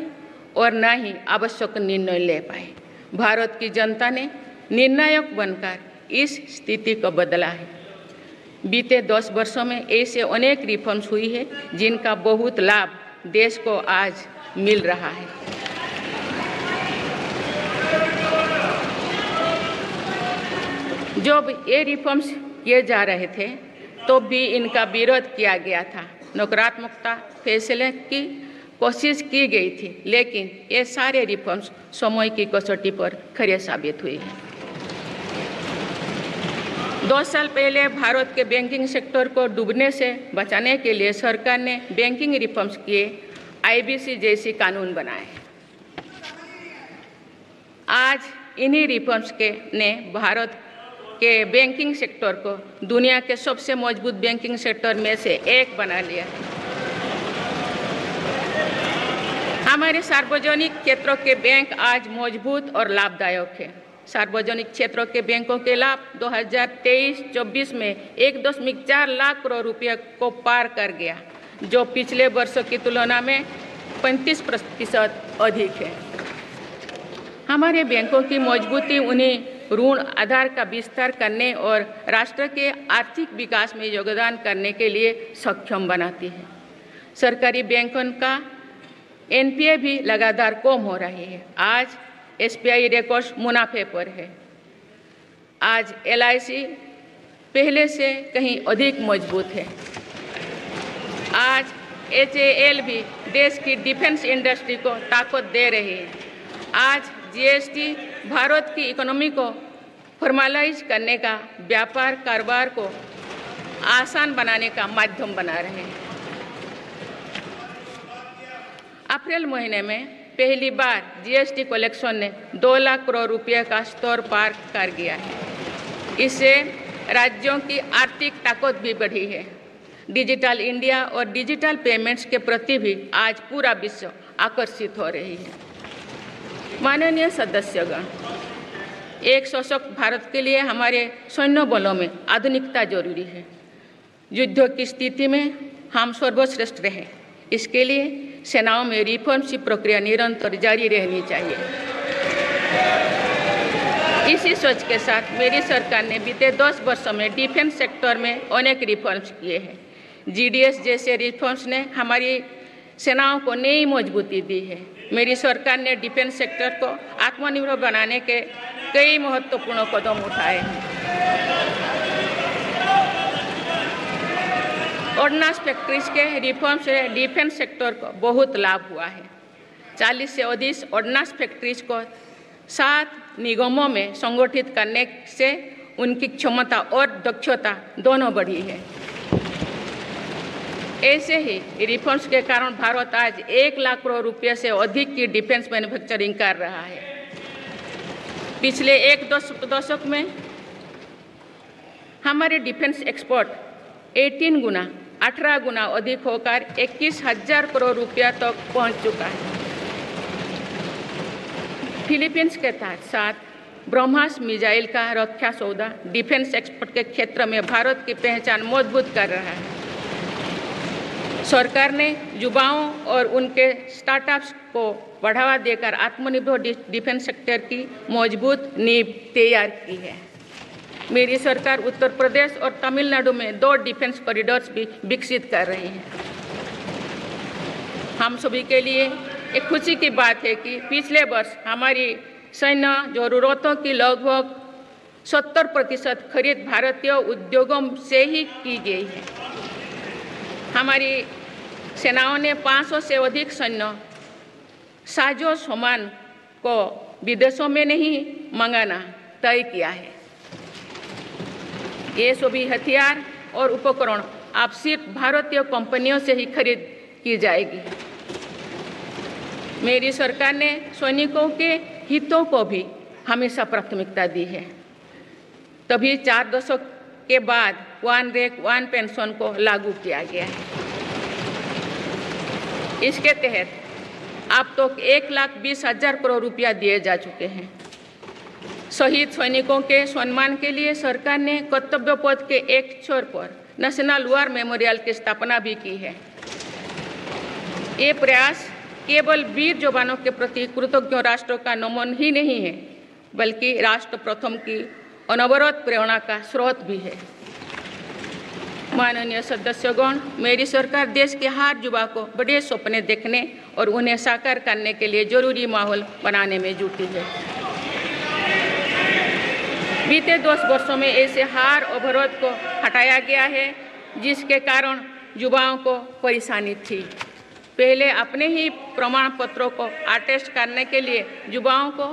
और ना ही आवश्यक निर्णय ले पाए। भारत की जनता ने निर्णायक बनकर इस स्थिति को बदला है। बीते 10 वर्षों में ऐसे अनेक रिफॉर्म्स हुई है जिनका बहुत लाभ देश को आज मिल रहा है। जब ये रिफॉर्म्स किए जा रहे थे तो भी इनका विरोध किया गया था। नकारात्मकता फैसले की कोशिश की गई थी, लेकिन ये सारे रिफॉर्म्स समय की कसौटी पर खरे साबित हुए हैं। 2 साल पहले भारत के बैंकिंग सेक्टर को डूबने से बचाने के लिए सरकार ने बैंकिंग रिफॉर्म्स किए, IBC जैसी कानून बनाए। आज इन्हीं रिफॉर्म्स ने भारत के बैंकिंग सेक्टर को दुनिया के सबसे मजबूत बैंकिंग सेक्टर में से एक बना लिया है। हमारे सार्वजनिक क्षेत्रों के बैंक आज मजबूत और लाभदायक है। सार्वजनिक क्षेत्रों के बैंकों के लाभ 2023-24 में 1.4 लाख करोड़ रुपये को पार कर गया, जो पिछले वर्षों की तुलना में 35% अधिक है। हमारे बैंकों की मजबूती उन्हें ऋण आधार का विस्तार करने और राष्ट्र के आर्थिक विकास में योगदान करने के लिए सक्षम बनाती है। सरकारी बैंकों का NPA भी लगातार कम हो रही है। आज SBI रिकॉर्ड मुनाफे पर है। आज LIC पहले से कहीं अधिक मजबूत है। आज HAL भी देश की डिफेंस इंडस्ट्री को ताकत दे रही है। आज GST भारत की इकोनॉमी को फॉर्मलाइज करने का, व्यापार कारोबार को आसान बनाने का माध्यम बना रहे हैं। अप्रैल महीने में पहली बार GST कलेक्शन ने 2 लाख करोड़ रुपये का स्तर पार कर गया है। इससे राज्यों की आर्थिक ताकत भी बढ़ी है। डिजिटल इंडिया और डिजिटल पेमेंट्स के प्रति भी आज पूरा विश्व आकर्षित हो रही है। माननीय सदस्यगण, एक सशक्त भारत के लिए हमारे सैन्य बलों में आधुनिकता जरूरी है। युद्ध की स्थिति में हम सर्वश्रेष्ठ रहें, इसके लिए सेनाओं में रिफॉर्म्स की प्रक्रिया निरंतर जारी रहनी चाहिए। इसी सोच के साथ मेरी सरकार ने बीते 10 वर्षों में डिफेंस सेक्टर में अनेक रिफॉर्म्स किए हैं। GDS जैसे रिफॉर्म्स ने हमारी सेनाओं को नई मजबूती दी है। मेरी सरकार ने डिफेंस सेक्टर को आत्मनिर्भर बनाने के कई महत्वपूर्ण कदम उठाए हैं। ऑर्डिनेंस फैक्ट्रीज के रिफॉर्म से डिफेंस सेक्टर को बहुत लाभ हुआ है। 40 से अधिक ऑर्डिनेंस फैक्ट्रीज को 7 निगमों में संगठित करने से उनकी क्षमता और दक्षता दोनों बढ़ी है। ऐसे ही रिफॉर्म्स के कारण भारत आज 1 लाख करोड़ रुपये से अधिक की डिफेंस मैन्युफैक्चरिंग कर रहा है। पिछले एक दशक में हमारे डिफेंस एक्सपोर्ट 18 गुना अधिक होकर 21,000 करोड़ रुपया तक पहुंच चुका है। फिलीपींस के साथ ब्रह्मोस मिसाइल का रक्षा सौदा डिफेंस एक्सपोर्ट के क्षेत्र में भारत की पहचान मजबूत कर रहा है। सरकार ने युवाओं और उनके स्टार्टअप्स को बढ़ावा देकर आत्मनिर्भर डिफेंस सेक्टर की मजबूत नींव तैयार की है। मेरी सरकार उत्तर प्रदेश और तमिलनाडु में 2 डिफेंस कॉरिडोर्स भी विकसित कर रही है। हम सभी के लिए एक खुशी की बात है कि पिछले वर्ष हमारी सैन्य जरूरतों की लगभग 70% खरीद भारतीय उद्योगों से ही की गई है। हमारी सेनाओं ने 500 से अधिक सैन्य साजो सामान को विदेशों में नहीं मंगाना तय किया है। ये सभी हथियार और उपकरण अब सिर्फ भारतीय कंपनियों से ही खरीद की जाएगी। मेरी सरकार ने सैनिकों के हितों को भी हमेशा प्राथमिकता दी है। तभी 4 दशक के बाद वन रैंक वन पेंशन को लागू किया गया है। इसके तहत अब तक 1,20,000 करोड़ रुपया दिए जा चुके हैं। शहीद सैनिकों के सम्मान के लिए सरकार ने कर्तव्य पथ के एक छोर पर नेशनल वॉर मेमोरियल की स्थापना भी की है। ये प्रयास केवल वीर जवानों के प्रति कृतज्ञ राष्ट्र का नमन ही नहीं है, बल्कि राष्ट्र प्रथम की अनवरत प्रेरणा का स्रोत भी है। माननीय सदस्यगण, मेरी सरकार देश के हर युवा को बड़े सपने देखने और उन्हें साकार करने के लिए जरूरी माहौल बनाने में जुटी है। बीते 10 वर्षों में ऐसे हर अवरोध को हटाया गया है जिसके कारण युवाओं को परेशानी थी। पहले अपने ही प्रमाण पत्रों को अटेस्ट करने के लिए युवाओं को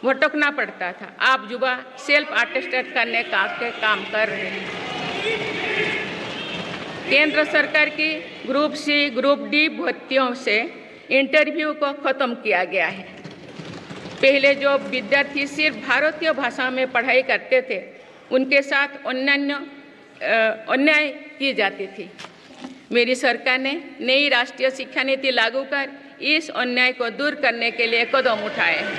भटकना पड़ता था। अब युवा सेल्फ अटेस्टेड करने का काम कर रहे हैं। केंद्र सरकार की ग्रुप सी ग्रुप डी भर्तियों से इंटरव्यू को खत्म किया गया है। पहले जो विद्यार्थी सिर्फ भारतीय भाषा में पढ़ाई करते थे, उनके साथ अन्याय की जाती थी। मेरी सरकार ने नई राष्ट्रीय शिक्षा नीति लागू कर इस अन्याय को दूर करने के लिए कदम उठाए हैं।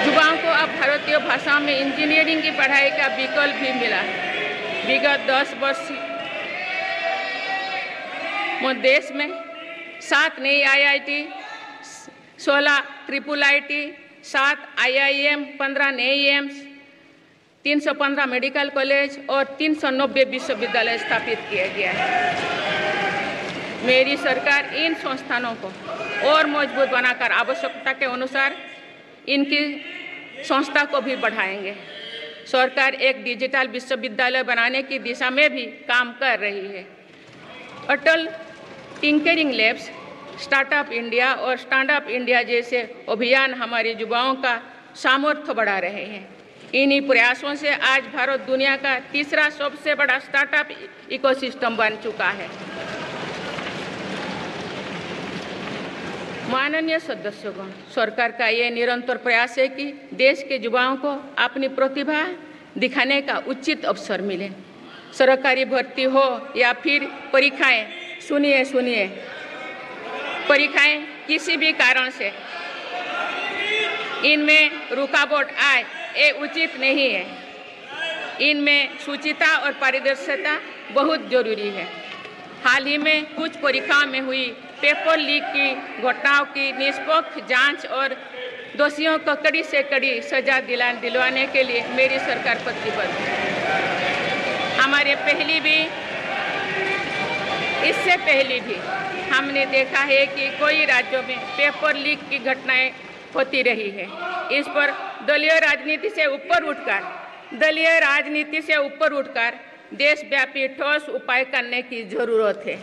युवाओं को अब भारतीय भाषा में इंजीनियरिंग की पढ़ाई का विकल्प भी मिला है। विगत 10 वर्ष में देश में 7 नई IIT, 16 IIIT, 7 IIM, 15 नए एम्स, 315 मेडिकल कॉलेज और 390 विश्वविद्यालय स्थापित किया गया है। मेरी सरकार इन संस्थानों को और मजबूत बनाकर आवश्यकता के अनुसार इनकी संस्था को भी बढ़ाएंगे। सरकार एक डिजिटल विश्वविद्यालय बनाने की दिशा में भी काम कर रही है। अटल टिंकरिंग लैब्स, स्टार्टअप इंडिया और स्टैंडअप इंडिया जैसे अभियान हमारे युवाओं का सामर्थ्य बढ़ा रहे हैं। इन्हीं प्रयासों से आज भारत दुनिया का तीसरा सबसे बड़ा स्टार्टअप इकोसिस्टम बन चुका है। माननीय सदस्यगण, सरकार का ये निरंतर प्रयास है कि देश के युवाओं को अपनी प्रतिभा दिखाने का उचित अवसर मिले। सरकारी भर्ती हो या फिर परीक्षाएं, सुनिए, परीक्षाएं किसी भी कारण से इनमें रुकावट आए, ये उचित नहीं है। इनमें शुचिता और पारदर्शिता बहुत जरूरी है। हाल ही में कुछ परीक्षाओं में हुई पेपर लीक की घटनाओं की निष्पक्ष जांच और दोषियों को कड़ी से कड़ी सजा दिलवाने के लिए मेरी सरकार प्रतिबद्ध है। इससे पहले भी हमने देखा है कि कई राज्यों में पेपर लीक की घटनाएं होती रही है। इस पर दलीय राजनीति से ऊपर उठकर देशव्यापी ठोस उपाय करने की जरूरत है।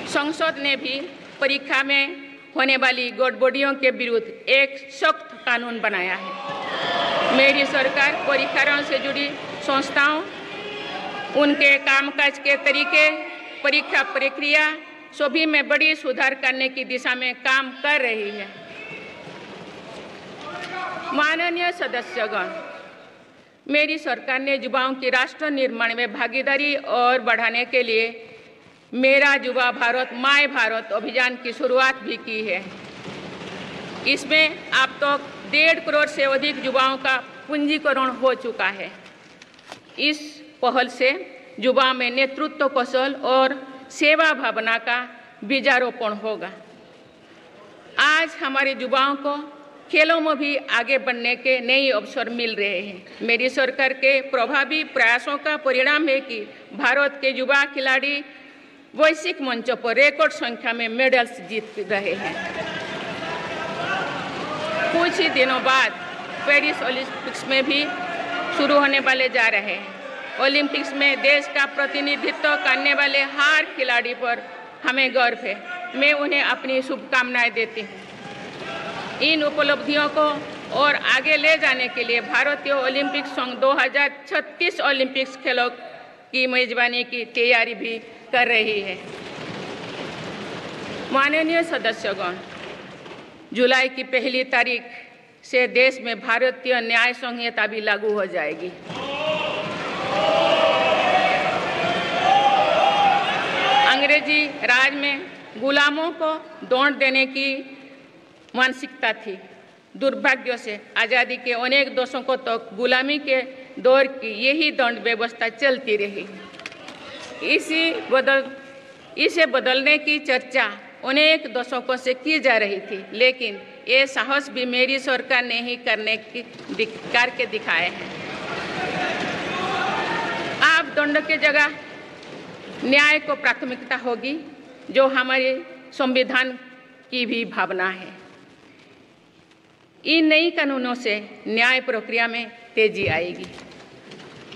संसद ने भी परीक्षा में होने वाली गड़बड़ियों के विरुद्ध एक सख्त कानून बनाया है। मेरी सरकार परीक्षाओं से जुड़ी संस्थाओं, उनके कामकाज के तरीके, परीक्षा प्रक्रिया सभी में बड़ी सुधार करने की दिशा में काम कर रही है। माननीय सदस्यगण, मेरी सरकार ने युवाओं की राष्ट्र निर्माण में भागीदारी और बढ़ाने के लिए मेरा युवा भारत माय भारत अभियान की शुरुआत भी की है। इसमें अब तक 1.5 करोड़ से अधिक युवाओं का पंजीकरण हो चुका है। इस पहल से युवा में नेतृत्व कौशल और सेवा भावना का बीजारोपण होगा। आज हमारे युवाओं को खेलों में भी आगे बढ़ने के नए अवसर मिल रहे हैं। मेरी सरकार के प्रभावी प्रयासों का परिणाम है कि भारत के युवा खिलाड़ी वैश्विक मंचों पर रिकॉर्ड संख्या में मेडल्स जीत रहे हैं। कुछ ही दिनों बाद पेरिस ओलंपिक्स में भी शुरू होने वाले जा रहे हैं। ओलंपिक्स में देश का प्रतिनिधित्व करने वाले हर खिलाड़ी पर हमें गर्व है। मैं उन्हें अपनी शुभकामनाएं देती हूँ। इन उपलब्धियों को और आगे ले जाने के लिए भारतीय ओलंपिक संघ 2036 ओलंपिक्स खेलों की मेजबानी की तैयारी भी कर रही है। माननीय सदस्यगण, जुलाई की 1 तारीख से देश में भारतीय न्याय संहिता भी लागू हो जाएगी। अंग्रेजी राज में गुलामों को दौड़ देने की मानसिकता थी। दुर्भाग्य से आज़ादी के अनेक दशकों तक गुलामी के दौर की यही दंड व्यवस्था चलती रही। इसे बदलने की चर्चा अनेक दशकों से की जा रही थी, लेकिन ये साहस भी मेरी सरकार ने ही करके दिखाए हैं। अब दंड के जगह न्याय को प्राथमिकता होगी, जो हमारे संविधान की भी भावना है। इन नई कानूनों से न्याय प्रक्रिया में तेजी आएगी।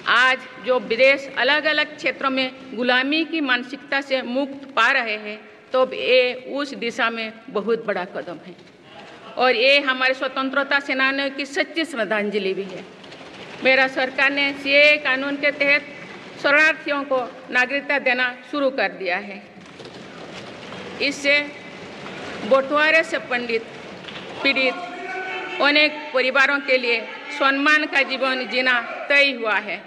आज जो देश अलग अलग क्षेत्रों में गुलामी की मानसिकता से मुक्त पा रहे हैं, तो ये उस दिशा में बहुत बड़ा कदम है और ये हमारे स्वतंत्रता सेनानियों की सच्ची श्रद्धांजलि भी है। मेरा सरकार ने सीएए कानून के तहत शरणार्थियों को नागरिकता देना शुरू कर दिया है। इससे बंटवारे से पीड़ित अनेक परिवारों के लिए सम्मान का जीवन जीना तय हुआ है।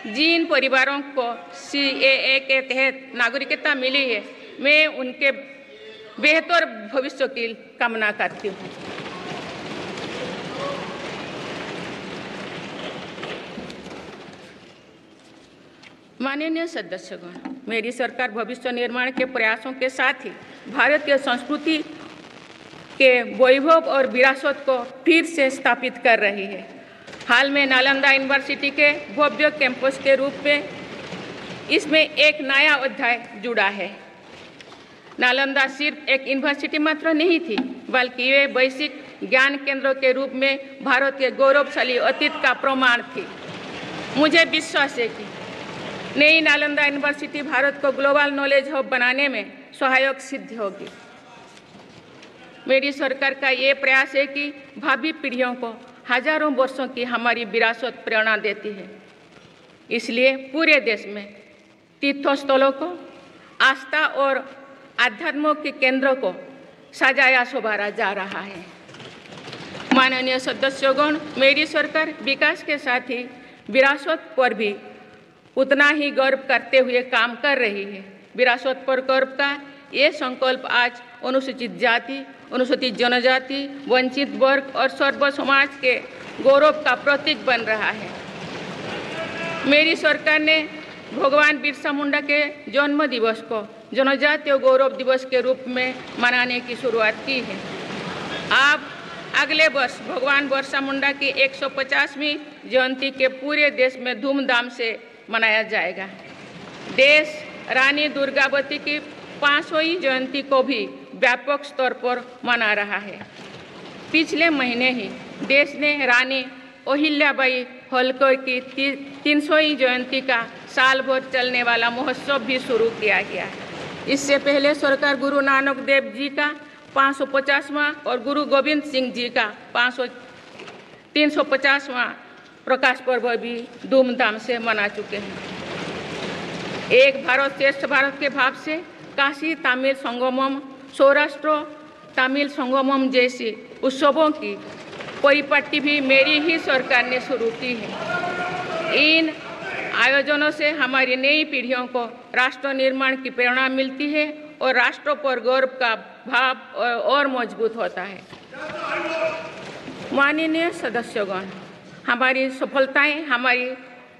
जिन परिवारों को सीएए के तहत नागरिकता मिली है, मैं उनके बेहतर भविष्य की कामना करती हूँ। माननीय सदस्यगण, मेरी सरकार भविष्य निर्माण के प्रयासों के साथ ही भारतीय संस्कृति के वैभव और विरासत को फिर से स्थापित कर रही है। हाल में नालंदा यूनिवर्सिटी के भव्य कैंपस के रूप में इसमें एक नया अध्याय जुड़ा है। नालंदा सिर्फ एक यूनिवर्सिटी मात्र नहीं थी, बल्कि ये वैश्विक ज्ञान केंद्र के रूप में भारत के गौरवशाली अतीत का प्रमाण थी। मुझे विश्वास है कि नई नालंदा यूनिवर्सिटी भारत को ग्लोबल नॉलेज हब बनाने में सहायक सिद्ध होगी। मेरी सरकार का ये प्रयास है कि भावी पीढ़ियों को हजारों वर्षों की हमारी विरासत प्रेरणा देती है। इसलिए पूरे देश में तीर्थस्थलों को आस्था और आध्यात्म के केंद्रों को सजाया संवारा जा रहा है। माननीय सदस्यगण, मेरी सरकार विकास के साथ ही विरासत पर भी उतना ही गर्व करते हुए काम कर रही है। विरासत पर गर्व का ये संकल्प आज अनुसूचित जाति, अनुसूचित जनजाति, वंचित वर्ग और सर्व समाज के गौरव का प्रतीक बन रहा है। मेरी सरकार ने भगवान बिरसा मुंडा के जन्म दिवस को जनजातीय गौरव दिवस के रूप में मनाने की शुरुआत की है। अब अगले वर्ष भगवान बिरसा मुंडा की 150वीं जयंती के पूरे देश में धूमधाम से मनाया जाएगा। देश रानी दुर्गावती की 500वीं जयंती को भी व्यापक स्तर पर मना रहा है। पिछले महीने ही देश ने रानी अहिल्याबाई होलकर की 300वीं जयंती का साल भर चलने वाला महोत्सव भी शुरू किया गया है। इससे पहले सरकार गुरु नानक देव जी का 550वां और गुरु गोविंद सिंह जी का 350वां प्रकाश पर्व भी धूमधाम से मना चुके हैं। एक भारत श्रेष्ठ भारत के भाव से काशी तमिल संगमम, सौराष्ट्र तमिल संगमम जैसी उत्सवों की परिपाटी भी मेरी ही सरकार ने शुरू की है। इन आयोजनों से हमारी नई पीढ़ियों को राष्ट्र निर्माण की प्रेरणा मिलती है और राष्ट्र पर गौरव का भाव और मजबूत होता है। माननीय सदस्यगण, हमारी सफलताएं हमारी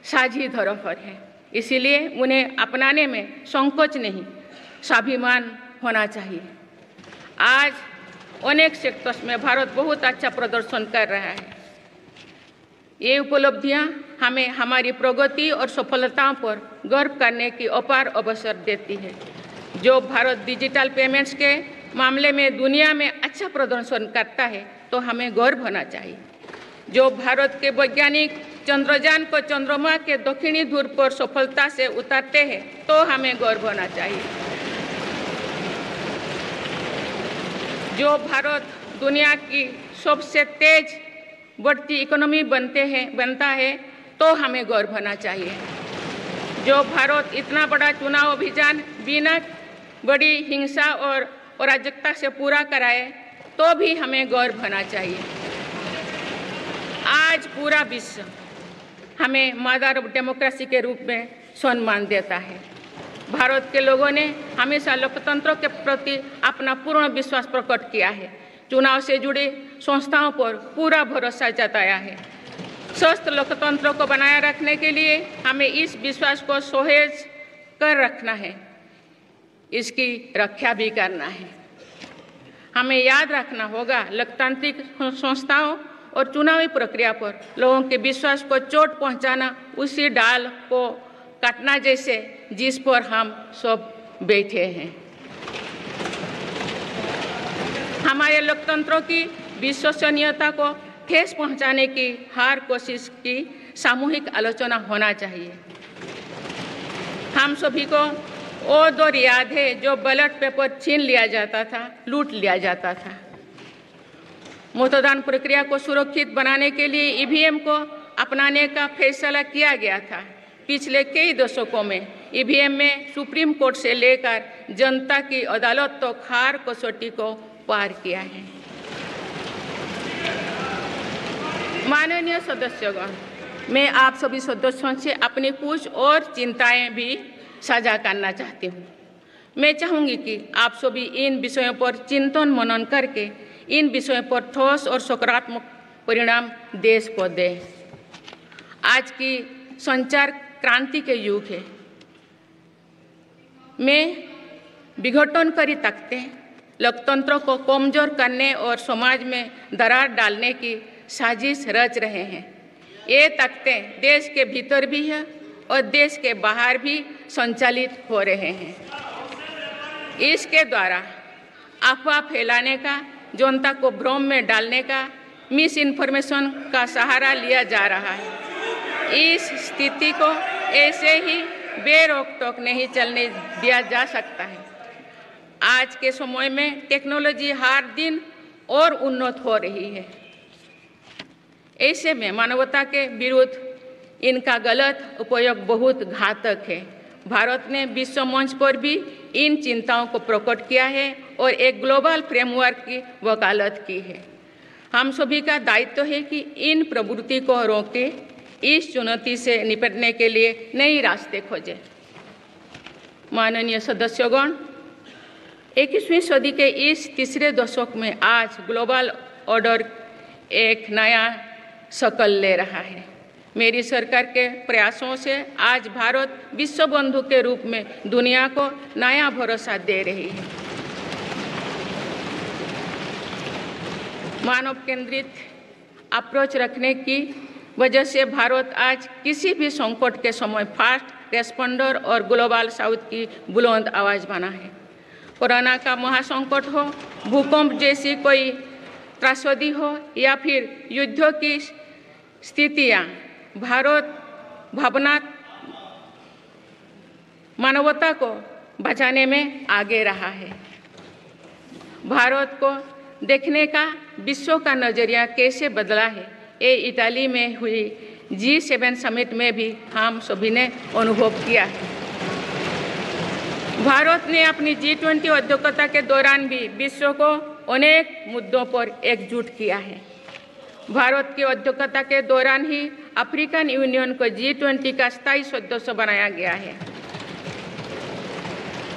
साझी धरोहर है, इसीलिए उन्हें अपनाने में संकोच नहीं, स्वाभिमान होना चाहिए। आज अनेक सेक्टर्स में भारत बहुत अच्छा प्रदर्शन कर रहा है। ये उपलब्धियां हमें हमारी प्रगति और सफलताओं पर गर्व करने की अपार अवसर देती है। जो भारत डिजिटल पेमेंट्स के मामले में दुनिया में अच्छा प्रदर्शन करता है, तो हमें गर्व होना चाहिए। जो भारत के वैज्ञानिक चंद्रयान को चंद्रमा के दक्षिणी ध्रुव पर सफलता से उतारते हैं तो हमें गर्व होना चाहिए। जो भारत दुनिया की सबसे तेज बढ़ती इकोनॉमी बनता है तो हमें गर्व होना चाहिए। जो भारत इतना बड़ा चुनाव अभियान बिना बड़ी हिंसा और अराजकता से पूरा कराए तो भी हमें गर्व होना चाहिए। आज पूरा विश्व हमें मदर ऑफ डेमोक्रेसी के रूप में सम्मान देता है। भारत के लोगों ने हमेशा लोकतंत्र के प्रति अपना पूर्ण विश्वास प्रकट किया है। चुनाव से जुड़ी संस्थाओं पर पूरा भरोसा जताया है। स्वस्थ लोकतंत्र को बनाए रखने के लिए हमें इस विश्वास को सहेज कर रखना है, इसकी रक्षा भी करना है। हमें याद रखना होगा, लोकतांत्रिक संस्थाओं और चुनावी प्रक्रिया पर लोगों के विश्वास को चोट पहुंचाना उसी डाल को काटना जैसे जिस पर हम सब बैठे हैं। हमारे लोकतंत्रों की विश्वसनीयता को ठेस पहुंचाने की हर कोशिश की सामूहिक आलोचना होना चाहिए। हम सभी को वो दौर याद है जो बैलेट पेपर छीन लिया जाता था, लूट लिया जाता था। मतदान प्रक्रिया को सुरक्षित बनाने के लिए ईवीएम को अपनाने का फैसला किया गया था। पिछले कई दशकों में ईवीएम में सुप्रीम कोर्ट से लेकर जनता की अदालत तो हर कसौटी को पार किया है। माननीय सदस्यगण, मैं आप सभी सदस्यों से अपनी कुछ और चिंताएं भी साझा करना चाहती हूँ। मैं चाहूँगी कि आप सभी इन विषयों पर चिंतन मनन करके इन विषयों पर ठोस और सकारात्मक परिणाम देश को दें। आज की संचार क्रांति के युग है में विघटनकारी ताकतें लोकतंत्र को कमजोर करने और समाज में दरार डालने की साजिश रच रहे हैं। ये ताकतें देश के भीतर भी है और देश के बाहर भी संचालित हो रहे हैं। इसके द्वारा अफवाह फैलाने का, जनता को भ्रम में डालने का, मिस इन्फॉर्मेशन का सहारा लिया जा रहा है। इस स्थिति को ऐसे ही बेरोक टोक नहीं चलने दिया जा सकता है। आज के समय में टेक्नोलॉजी हर दिन और उन्नत हो रही है। ऐसे में मानवता के विरुद्ध इनका गलत उपयोग बहुत घातक है। भारत ने विश्व मंच पर भी इन चिंताओं को प्रकट किया है और एक ग्लोबल फ्रेमवर्क की वकालत की है। हम सभी का दायित्व है कि इन प्रवृत्ति को रोकें, इस चुनौती से निपटने के लिए नए रास्ते खोजें। माननीय सदस्यगण, 21वीं सदी के इस तीसरे दशक में आज ग्लोबल ऑर्डर एक नया शक्ल ले रहा है। मेरी सरकार के प्रयासों से आज भारत विश्व बंधु के रूप में दुनिया को नया भरोसा दे रही है। मानव केंद्रित अप्रोच रखने की वजह से भारत आज किसी भी संकट के समय फास्ट रेस्पॉन्डर और ग्लोबल साउथ की बुलंद आवाज़ बना है। कोरोना का महासंकट हो, भूकंप जैसी कोई त्रासदी हो या फिर युद्धों की स्थितियाँ, भारत मानवता को बचाने में आगे रहा है। भारत को देखने का विश्व का नज़रिया कैसे बदला है, ये इटाली में हुई G7 समिट में भी हम सभी ने अनुभव किया है। भारत ने अपनी G20 अध्यक्षता के दौरान भी विश्व को अनेक मुद्दों पर एकजुट किया है। भारत की अध्यक्षता के दौरान ही अफ्रीकन यूनियन को G20 का स्थायी सदस्य बनाया गया है।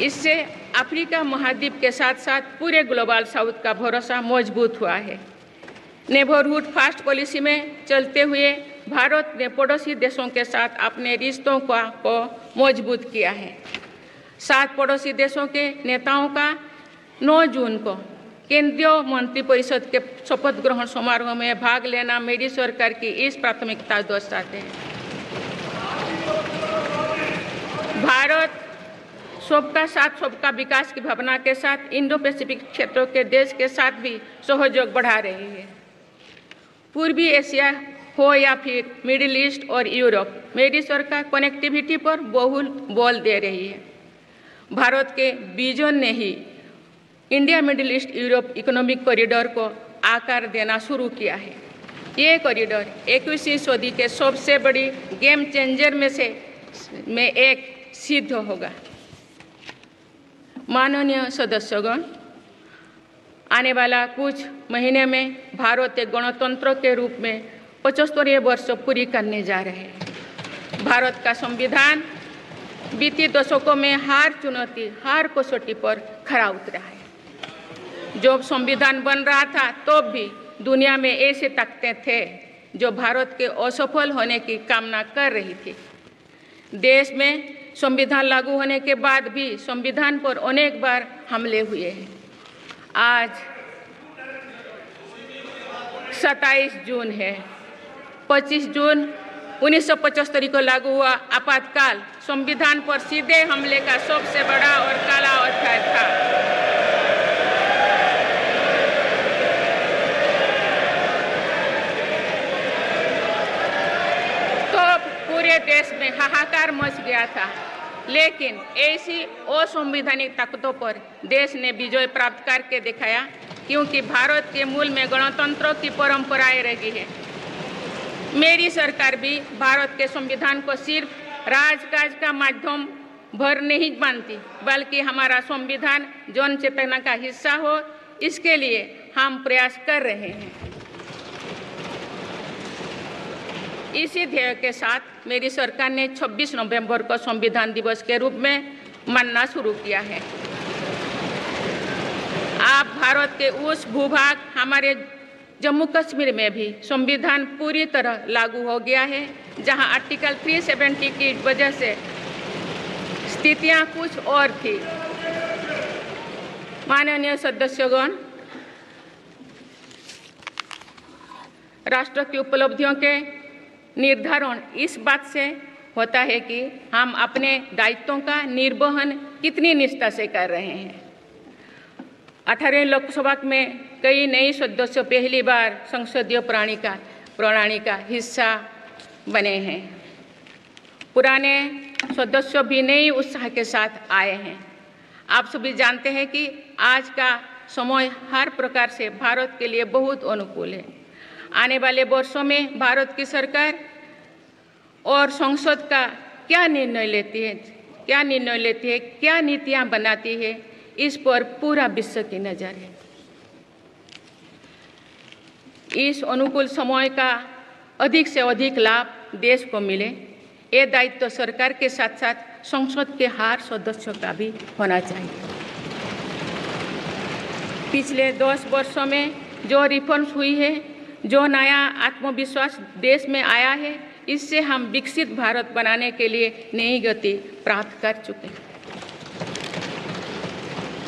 इससे अफ्रीका महाद्वीप के साथ साथ पूरे ग्लोबल साउथ का भरोसा मजबूत हुआ है। नेबरहुड फास्ट पॉलिसी में चलते हुए भारत ने पड़ोसी देशों के साथ अपने रिश्तों को मजबूत किया है। 7 पड़ोसी देशों के नेताओं का 9 जून को केंद्रीय मंत्रिपरिषद के शपथ ग्रहण समारोह में भाग लेना मेरी सरकार की इस प्राथमिकता दर्शाते हैं। भारत सबका साथ सबका विकास की भावना के साथ इंडो पैसिफिक क्षेत्रों के देश के साथ भी सहयोग बढ़ा रही है। पूर्वी एशिया हो या फिर मिडिल ईस्ट और यूरोप, मेरी सरकार कनेक्टिविटी पर बहुल बल दे रही है। भारत के विजन ने ही India Middle East Europe economic corridor को आकार देना शुरू किया है। ये कॉरिडोर 21वीं सदी के सबसे बड़ी गेम चेंजर में एक सिद्ध होगा। माननीय सदस्यगण, आने वाला कुछ महीने में भारत एक गणतंत्र के रूप में 75वें वर्ष पूरी करने जा रहे हैं। भारत का संविधान बीते दशकों में हर कसौटी पर खरा उतरा है। जब संविधान बन रहा था तो भी दुनिया में ऐसे ताकतें थे जो भारत के असफल होने की कामना कर रही थी। देश में संविधान लागू होने के बाद भी संविधान पर अनेक बार हमले हुए हैं। आज 27 जून है। 25 जून 1975 को लागू हुआ आपातकाल संविधान पर सीधे हमले का सबसे बड़ा और काला अध्याय था। तो पूरे देश में हाहाकार मच गया था, लेकिन ऐसी असंवैधानिक ताकतों पर देश ने विजय प्राप्त करके दिखाया, क्योंकि भारत के मूल में गणतंत्र की परंपराएं रही है। मेरी सरकार भी भारत के संविधान को सिर्फ राजकाज का माध्यम भर नहीं मानती, बल्कि हमारा संविधान जन चेतना का हिस्सा हो, इसके लिए हम प्रयास कर रहे हैं। इसी ध्येय के साथ मेरी सरकार ने 26 नवंबर को संविधान दिवस के रूप में मानना शुरू किया है। आप भारत के उस भूभाग हमारे जम्मू कश्मीर में भी संविधान पूरी तरह लागू हो गया है, जहां आर्टिकल 370 की वजह से स्थितियां कुछ और थी। माननीय सदस्यगण, राष्ट्र की उपलब्धियों के निर्धारण इस बात से होता है कि हम अपने दायित्वों का निर्वहन कितनी निष्ठा से कर रहे हैं। 18वें लोकसभा में कई नए सदस्य पहली बार संसदीय प्रणाली का हिस्सा बने हैं। पुराने सदस्य भी नए उत्साह के साथ आए हैं। आप सभी जानते हैं कि आज का समय हर प्रकार से भारत के लिए बहुत अनुकूल है। आने वाले वर्षों में भारत की सरकार और संसद का क्या निर्णय लेती है, क्या नीतियां बनाती है, इस पर पूरा विश्व की नज़र है। इस अनुकूल समय का अधिक से अधिक लाभ देश को मिले, ये दायित्व सरकार के साथ साथ संसद के हर सदस्यों का भी होना चाहिए। पिछले 10 वर्षों में जो रिफॉर्म्स हुई है, जो नया आत्मविश्वास देश में आया है, इससे हम विकसित भारत बनाने के लिए नई गति प्राप्त कर चुके हैं।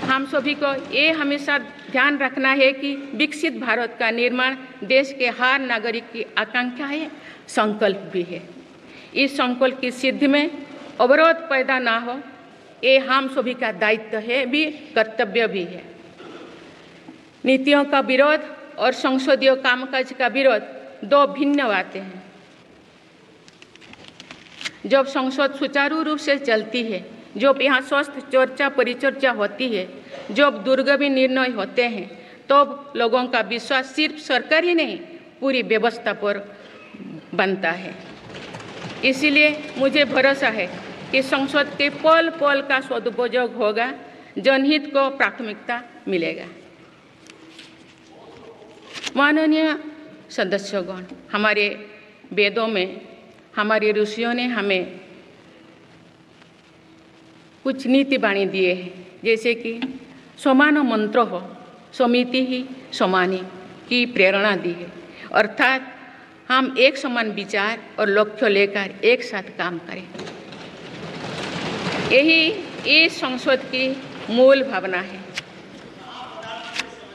हम सभी को ये हमेशा ध्यान रखना है कि विकसित भारत का निर्माण देश के हर नागरिक की आकांक्षा है, संकल्प भी है। इस संकल्प की सिद्धि में अवरोध पैदा ना हो, ये हम सभी का दायित्व है, भी कर्तव्य भी है। नीतियों का विरोध और संसदीय कामकाज का विरोध दो भिन्न बातें हैं। जब संसद सुचारू रूप से चलती है, जब यहाँ स्वस्थ चर्चा परिचर्चा होती है, जब दूरगामी निर्णय होते हैं, तो लोगों का विश्वास सिर्फ सरकार ही नहीं, पूरी व्यवस्था पर बनता है। इसीलिए मुझे भरोसा है कि संसद के पल पल का सदुपयोग होगा, जनहित को प्राथमिकता मिलेगा। माननीय सदस्यगण, हमारे वेदों में हमारे ऋषियों ने हमें कुछ नीति बाणी दिए हैं, जैसे कि समान मंत्र हो समिति ही समानी की प्रेरणा दी है। अर्थात हम एक समान विचार और लक्ष्य लेकर एक साथ काम करें, यही इस संसद की मूल भावना है।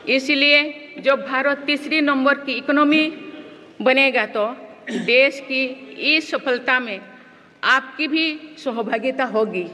इसलिए जब भारत तीसरी नंबर की इकोनॉमी बनेगा, तो देश की इस सफलता में आपकी भी सहभागिता होगी।